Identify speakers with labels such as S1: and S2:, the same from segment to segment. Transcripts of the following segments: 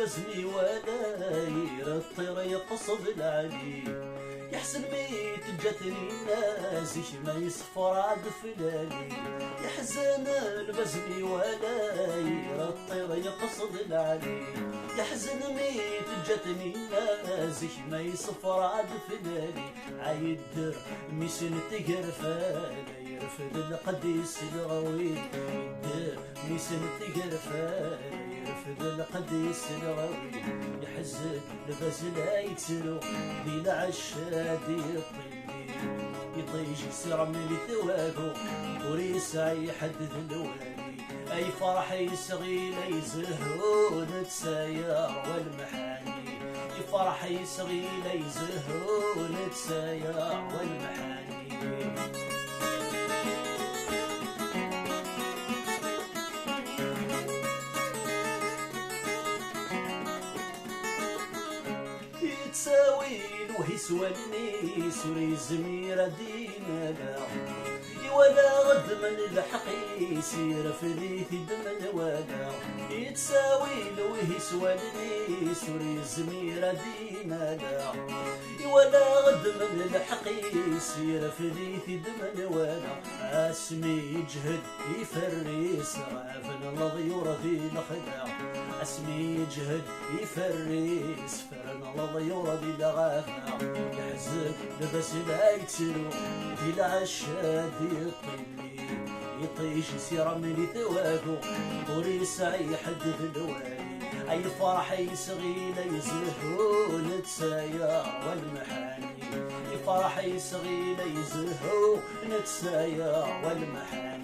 S1: البزمي وداير الطير يقصد العلي يحسن ميت جاتني الناس ما يصفر عاد فلالي يحزن البزمي وداير الطير يقصد العلي يحزن ميت جاتني الناس ما يصفر عاد فلالي عيد ميسن تقرفالي يرفد القديس الغوي يدير ميسن تقرفالي يرفد القديس الغوي يحزن لباس لا يتسلو دي العشاد يطيش يصير من ثواقو وريسع يحدد الوالي اي فرح يصغي لا يزهو نتساير والمحاني فرح يصغي لا يزهو نتساير والمحاني يتساوي وهي سوالني سوري زميرة دينا ولا غد من الحق يسير في ذيث دم الولا يتساوي وهي سوالني سوري زميرة دينا ولا غد من الحق يسير في ذيث دم الولا اسمي يجهد يفرس غافل الضيور ذي الخدع اسمي يجهد يفرس فرن الضيور ذي الغافع يحزن لبس لا يتسلو ذي العشاد يطيلي يطيش يسير من ثواقو وريسع يحدد الوالي اي فرح يصغي لا يزهو نتساير والمحاني فرح يصغي لا يزهو نتساير والمحاني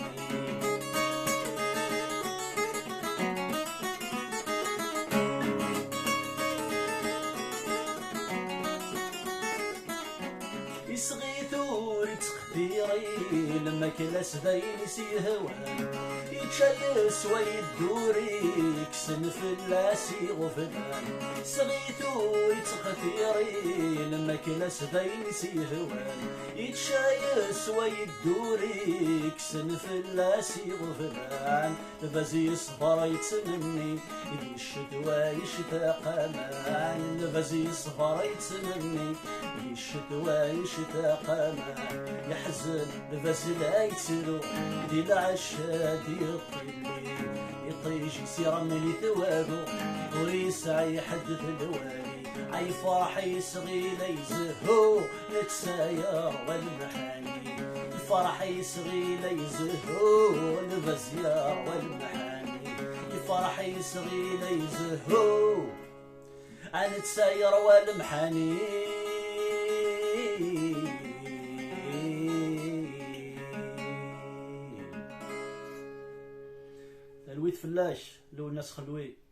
S1: يصغي ثور تخديري لما كلاس ذاين سيهوان يتشيس ويدوري يكسن في اللاسي غفلان صغي ثور تخديري لما كلاس ذاين سيهوان يتشيس ويدوري يكسن في اللاسي غفلان البازي يصبر يتسنني الشتوى يشتاق مان البازي يصبر يتسنني الشتوى يشتاق مان يحزن لباس لا يتسلو دي العشاد يطيلي يطيش يسير من ثوابو ويسع يحدد الوالي عي فرح يصغي لا يزهو نتساير والمحاني الفرح يصغي لا يزهو البزيار والمحاني الفرح يصغي لا يزهو نتساير والمحاني تلويت فلاش لو الناس خلوي